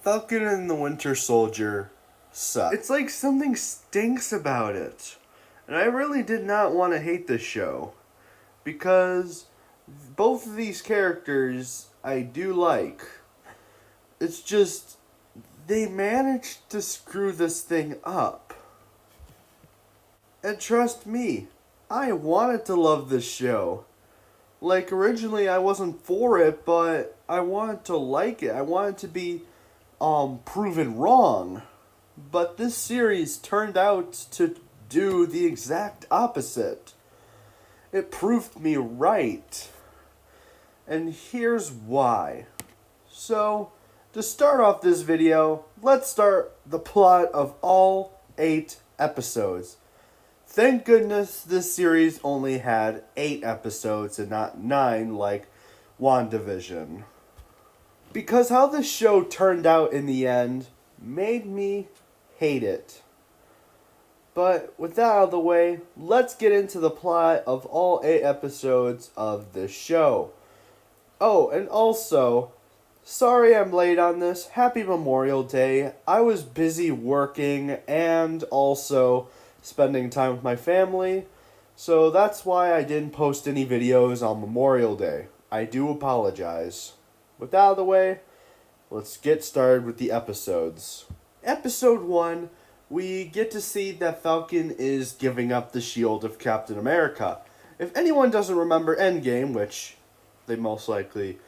Falcon and the Winter Soldier suck. It's like something stinks about it. And I really did not want to hate this show. Because both of these characters I do like. It's just, they managed to screw this thing up. And trust me, I wanted to love this show. Like, originally I wasn't for it, but I wanted to like it. I wanted to be proven wrong. But this series turned out to do the exact opposite. It proved me right. And here's why. So, to start off this video, let's start the plot of all 8 episodes. Thank goodness this series only had 8 episodes and not 9 like WandaVision. Because how this show turned out in the end made me hate it. But with that out of the way, let's get into the plot of all 8 episodes of this show. Oh, and also, sorry I'm late on this. Happy Memorial Day. I was busy working and also spending time with my family, so that's why I didn't post any videos on Memorial Day. I do apologize. With that out of the way, let's get started with the episodes. Episode 1, we get to see that Falcon is giving up the shield of Captain America. If anyone doesn't remember Endgame, which they most likely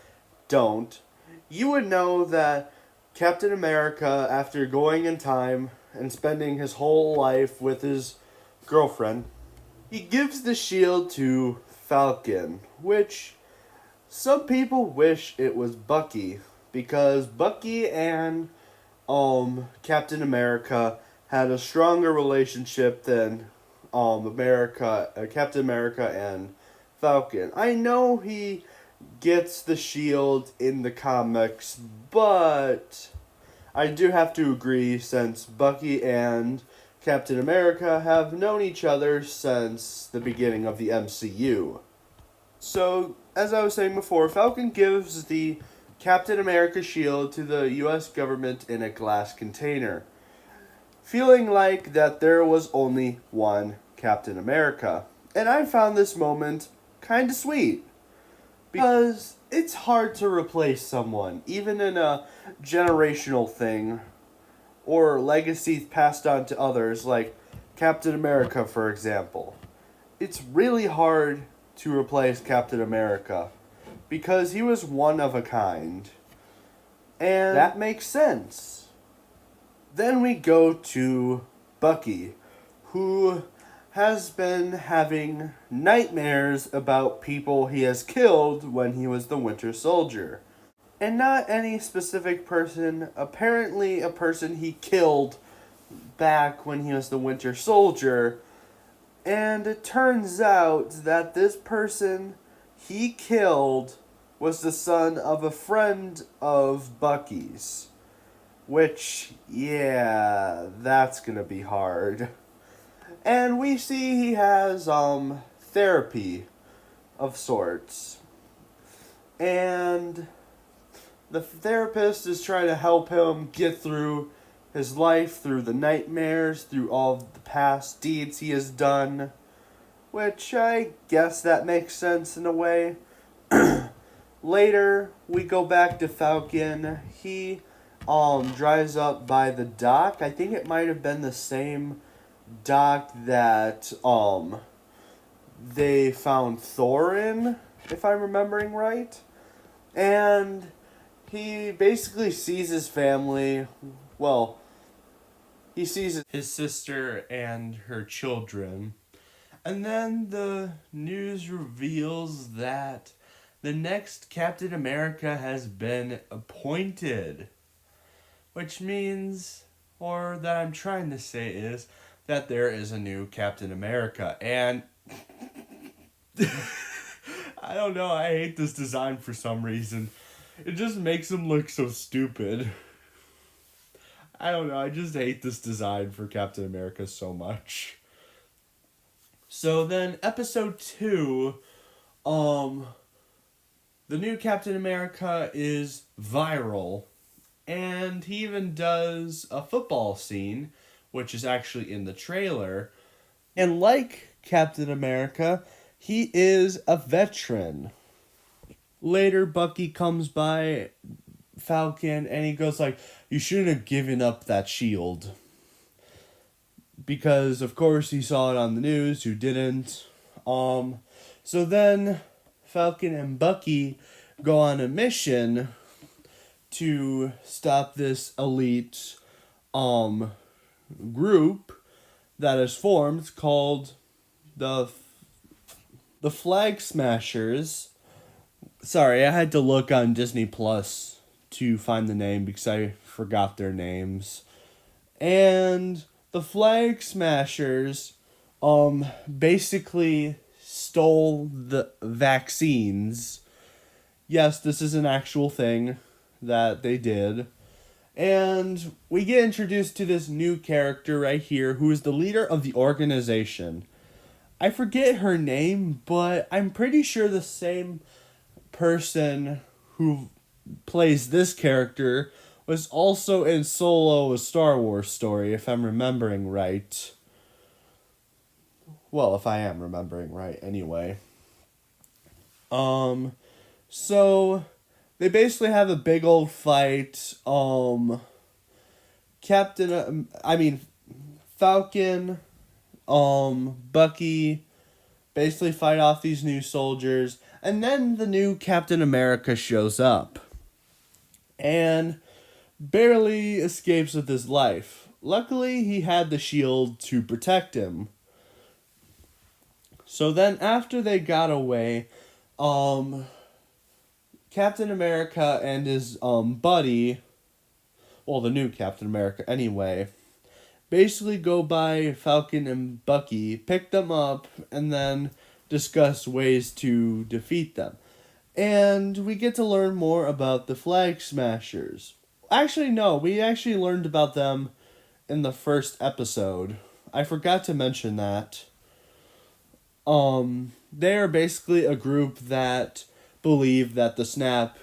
don't, you would know that Captain America, after going in time and spending his whole life with his girlfriend, he gives the shield to Falcon, which some people wish it was Bucky, because Bucky and Captain America had a stronger relationship than Captain America and Falcon. I know he gets the shield in the comics, but I do have to agree, since Bucky and Captain America have known each other since the beginning of the MCU. So, as I was saying before, Falcon gives the Captain America shield to the US government in a glass container, feeling like that there was only one Captain America. And I found this moment kind of sweet, because it's hard to replace someone, even in a generational thing, or legacies passed on to others, like Captain America, for example. It's really hard to replace Captain America, because he was one of a kind. And that makes sense. Then we go to Bucky, who has been having nightmares about people he has killed when he was the Winter Soldier. And not any specific person, apparently a person he killed back when he was the Winter Soldier. And it turns out that this person he killed was the son of a friend of Bucky's. Which, yeah, that's gonna be hard. And we see he has therapy of sorts. And the therapist is trying to help him get through his life, through the nightmares, through all of the past deeds he has done. Which I guess that makes sense in a way. Later, we go back to Falcon. He drives up by the dock. I think it might have been the same dock that they found Thor in, if I'm remembering right. And he basically sees his family. Well, he sees his sister and her children. And then the news reveals that the next Captain America has been appointed. Which means, or that I'm trying to say is, that there is a new Captain America. And I don't know, I hate this design for some reason. It just makes him look so stupid. I don't know, I just hate this design for Captain America so much. So then episode 2, The new Captain America is viral, and he even does a football scene, which is actually in the trailer. And like Captain America, he is a veteran. Later, Bucky comes by Falcon and he goes like, "You shouldn't have given up that shield." Because of course he saw it on the news, who didn't. So then Falcon and Bucky go on a mission to stop this elite group that is formed called the Flag Smashers. Sorry, I had to look on Disney Plus to find the name because I forgot their names. And the Flag Smashers basically stole the vaccines. Yes, this is an actual thing that they did. And we get introduced to this new character right here who is the leader of the organization. I forget her name, but I'm pretty sure the same person who plays this character was also in Solo, a Star Wars story, if I'm remembering right. Well, if I am remembering right, anyway. So they basically have a big old fight. Falcon, Bucky basically fight off these new soldiers, and then the new Captain America shows up and barely escapes with his life. Luckily, he had the shield to protect him. So then after they got away, Captain America and his buddy, well, the new Captain America anyway, basically go by Falcon and Bucky, pick them up, and then discuss ways to defeat them. And we get to learn more about the Flag Smashers. Actually, no, we actually learned about them in the first episode. I forgot to mention that. They are basically a group that believe that the snap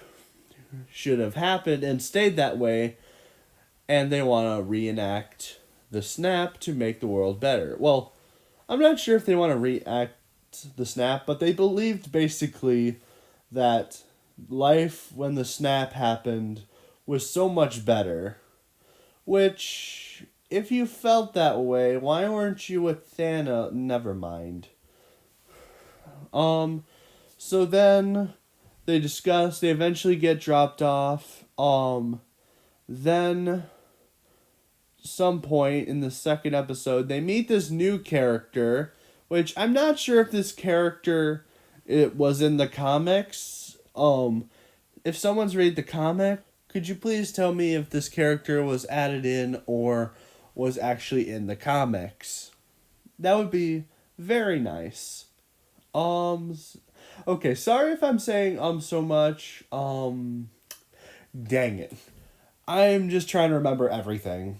should have happened and stayed that way, and they want to reenact the snap to make the world better. Well, I'm not sure if they want to reenact the snap, but they believed basically that life when the snap happened was so much better. Which, if you felt that way, why weren't you with Thanos? Never mind. So then they discuss, they eventually get dropped off. Then some point in the second episode, they meet this new character, which I'm not sure if this character it was in the comics. If someone's read the comic, could you please tell me if this character was added in or was actually in the comics? That would be very nice. Okay, sorry if I'm saying so much. Dang it. I'm just trying to remember everything.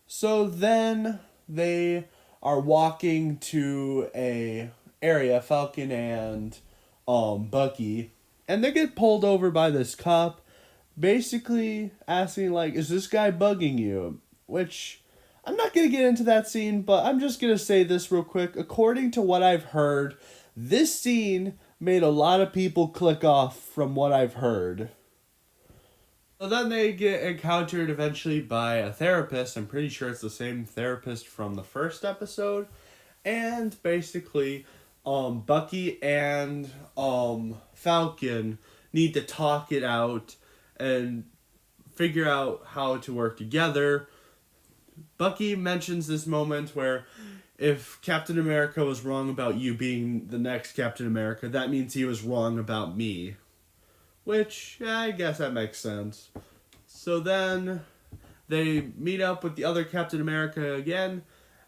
So then they are walking to a area, Falcon and Bucky, and they get pulled over by this cop, basically asking like, "Is this guy bugging you?" Which I'm not going to get into that scene, but I'm just going to say this real quick. According to what I've heard, this scene made a lot of people click off from what I've heard. So then they get encountered eventually by a therapist. I'm pretty sure it's the same therapist from the first episode. And basically, Bucky and Falcon need to talk it out and figure out how to work together. Bucky mentions this moment where if Captain America was wrong about you being the next Captain America, that means he was wrong about me. Which, yeah, I guess that makes sense. So then they meet up with the other Captain America again,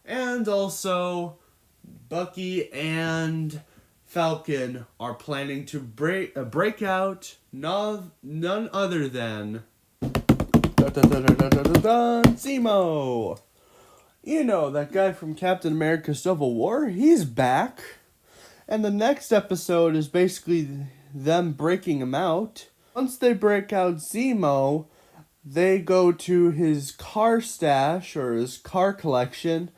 and also Bucky and Falcon are planning to break out none other than Zemo. You know, that guy from Captain America Civil War, he's back. And the next episode is basically them breaking him out. Once they break out Zemo, they go to his car stash or his car collection,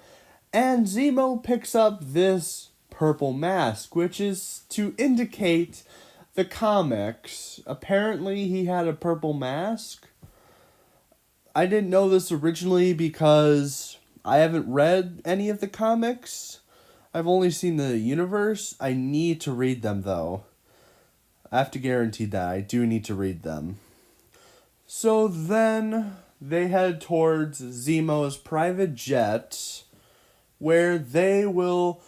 and Zemo picks up this purple mask, which is to indicate the comics. Apparently, he had a purple mask. I didn't know this originally because I haven't read any of the comics. I've only seen the universe. I need to read them, though. I have to guarantee that I do need to read them. So then they head towards Zemo's private jet, where they will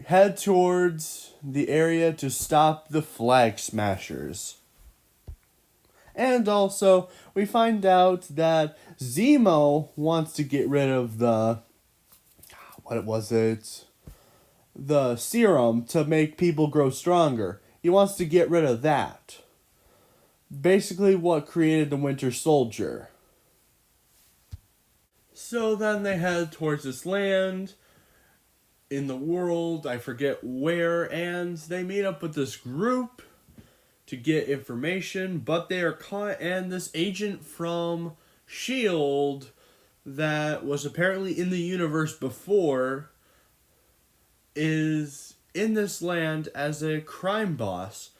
head towards the area to stop the Flag Smashers. And also, we find out that Zemo wants to get rid of the... what was it? The serum to make people grow stronger. He wants to get rid of that. Basically what created the Winter Soldier. So then they head towards this land in the world, I forget where, and they meet up with this group to get information, but they are caught, and this agent from S.H.I.E.L.D. that was apparently in the universe before is in this land as a crime boss.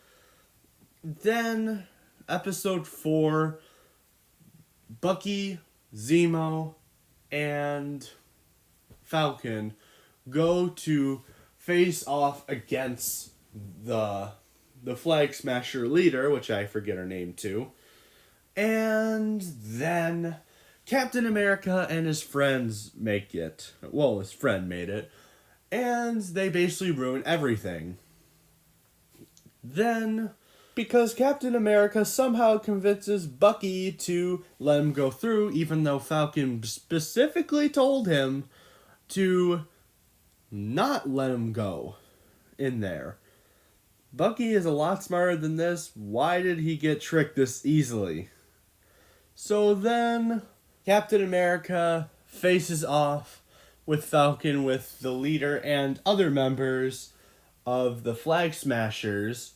Then, episode 4, Bucky, Zemo, and Falcon go to face off against the Flag Smasher leader, which I forget her name too. And then Captain America and his friends make it. Well, his friend made it. And they basically ruin everything. Then, because Captain America somehow convinces Bucky to let him go through, even though Falcon specifically told him to not let him go in there. Bucky is a lot smarter than this. Why did he get tricked this easily? So then, Captain America faces off with Falcon, with the leader and other members of the Flag Smashers.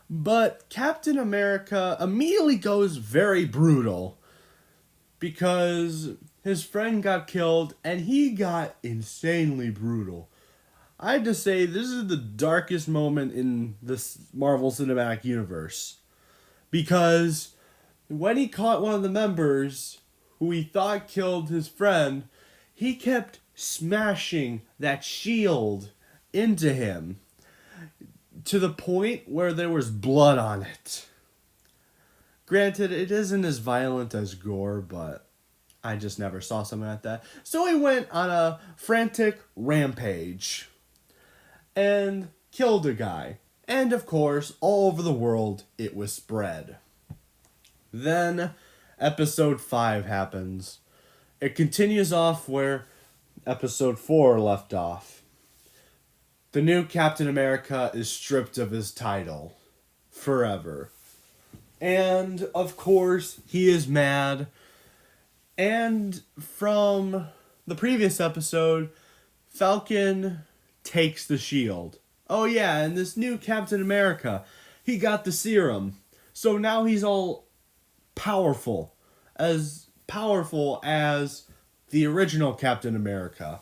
But Captain America immediately goes very brutal because his friend got killed and he got insanely brutal. I had to say, this is the darkest moment in this Marvel Cinematic Universe. Because when he caught one of the members who he thought killed his friend, he kept smashing that shield into him to the point where there was blood on it. Granted, it isn't as violent as gore, but I just never saw something like that. So he went on a frantic rampage and killed a guy. And of course, all over the world, it was spread. Then, episode 5 happens. It continues off where episode 4 left off. The new Captain America is stripped of his title. Forever. And, of course, he is mad. And from the previous episode, Falcon takes the shield. Oh yeah, and this new Captain America, he got the serum. So now he's all powerful. As powerful as the original Captain America.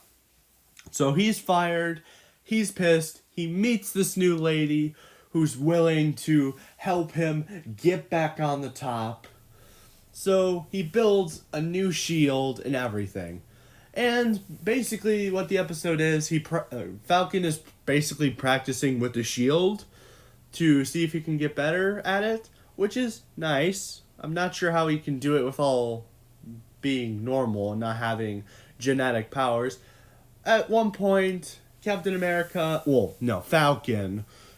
So he's fired, he's pissed, he meets this new lady who's willing to help him get back on the top. So he builds a new shield and everything. And basically what the episode is, Falcon is basically practicing with the shield to see if he can get better at it, which is nice. I'm not sure how he can do it with all being normal and not having genetic powers. At one point, Falcon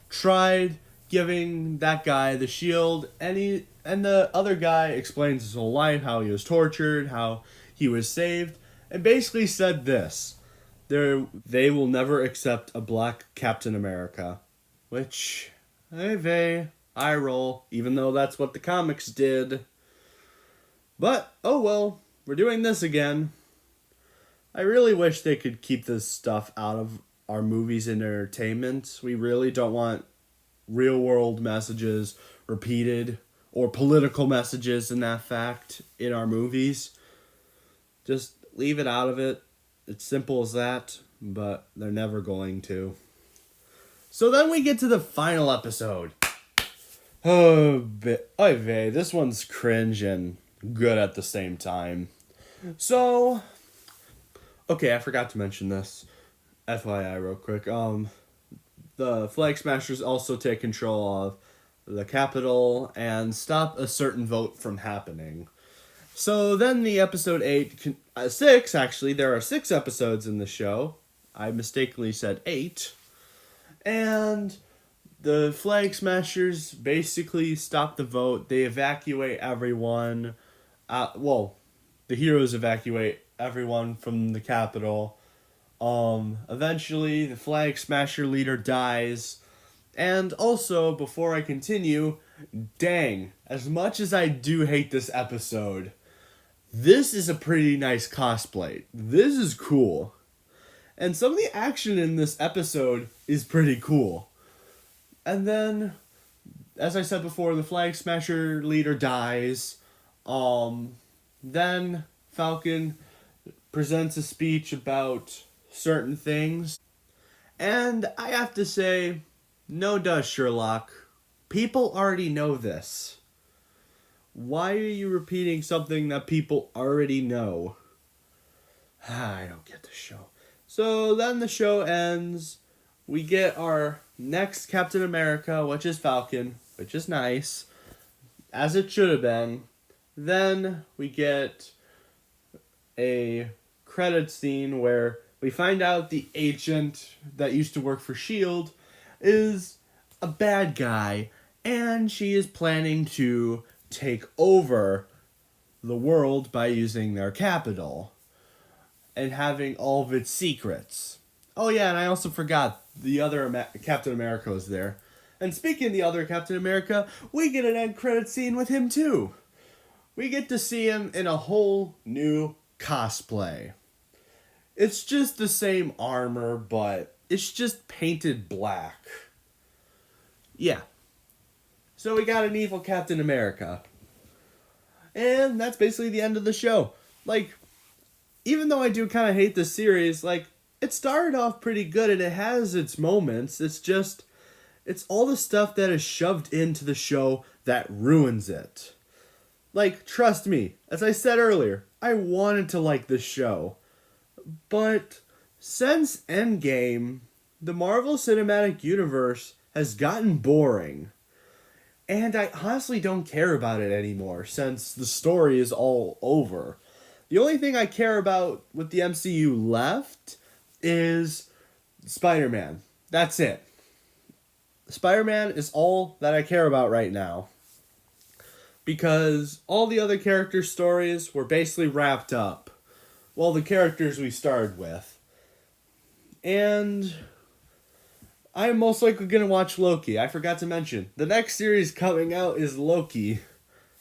tried giving that guy the shield, and the other guy explains his whole life, how he was tortured, how he was saved, and basically said this: they will never accept a black Captain America. Which, I roll, even though that's what the comics did. But, oh well, we're doing this again. I really wish they could keep this stuff out of our movies and entertainment. We really don't want real world messages, repeated, or political messages in that fact in our movies. Just leave it out of it. It's simple as that, but they're never going to. So then we get to the final episode. This one's cringe and good at the same time. So, okay, I forgot to mention this. FYI real quick. The Flag Smashers also take control of the Capitol and stop a certain vote from happening. So then the episode 6, actually, there are 6 episodes in the show. I mistakenly said 8. And the Flag Smashers basically stop the vote. They evacuate everyone. The heroes evacuate everyone from the Capitol. Eventually, the Flag Smasher leader dies. And also, before I continue, dang, as much as I do hate this episode, this is a pretty nice cosplay. This is cool. And some of the action in this episode is pretty cool. And then, as I said before, the Flag Smasher leader dies. Then Falcon presents a speech about certain things. And I have to say, no duh, Sherlock. People already know this. Why are you repeating something that people already know? I don't get the show. So then the show ends. We get our next Captain America, which is Falcon, which is nice, as it should have been. Then we get a credit scene where we find out the agent that used to work for S.H.I.E.L.D. is a bad guy, and she is planning to take over the world by using their capital and having all of its secrets. Oh yeah, and I also forgot the other Captain America was there. And speaking of the other Captain America, we get an end credit scene with him too. We get to see him in a whole new cosplay. It's just the same armor, but it's just painted black. Yeah. So we got an evil Captain America. And that's basically the end of the show. Like, even though I do kind of hate this series, like, it started off pretty good and it has its moments. It's all the stuff that is shoved into the show that ruins it. Like, trust me, as I said earlier, I wanted to like this show. But since Endgame, the Marvel Cinematic Universe has gotten boring. And I honestly don't care about it anymore since the story is all over. The only thing I care about with the MCU left is Spider-Man. That's it. Spider-Man is all that I care about right now. Because all the other character stories were basically wrapped up. Well, the characters we started with. And I'm most likely going to watch Loki. I forgot to mention. The next series coming out is Loki.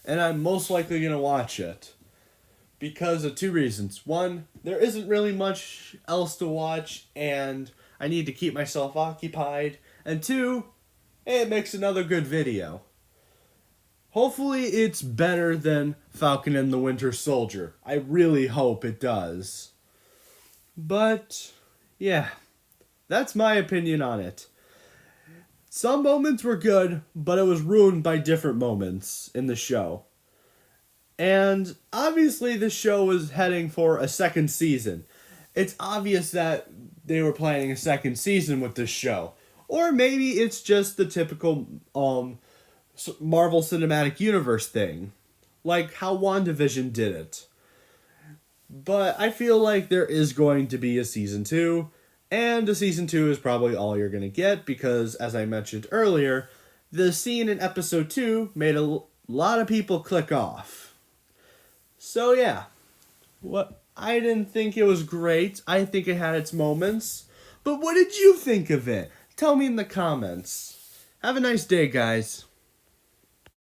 And I'm most likely going to watch it. Because of 2 reasons. 1, there isn't really much else to watch. And I need to keep myself occupied. And 2, it makes another good video. Hopefully it's better than Falcon and the Winter Soldier. I really hope it does. But, yeah. That's my opinion on it. Some moments were good, but it was ruined by different moments in the show. And obviously the show was heading for a second season. It's obvious that they were planning a second season with this show. Or maybe it's just the typical Marvel Cinematic Universe thing. Like how WandaVision did it. But I feel like there is going to be a season 2. And a season 2 is probably all you're going to get because, as I mentioned earlier, the scene in episode 2 made a lot of people click off. So yeah, I didn't think it was great. I think it had its moments. But what did you think of it? Tell me in the comments. Have a nice day, guys.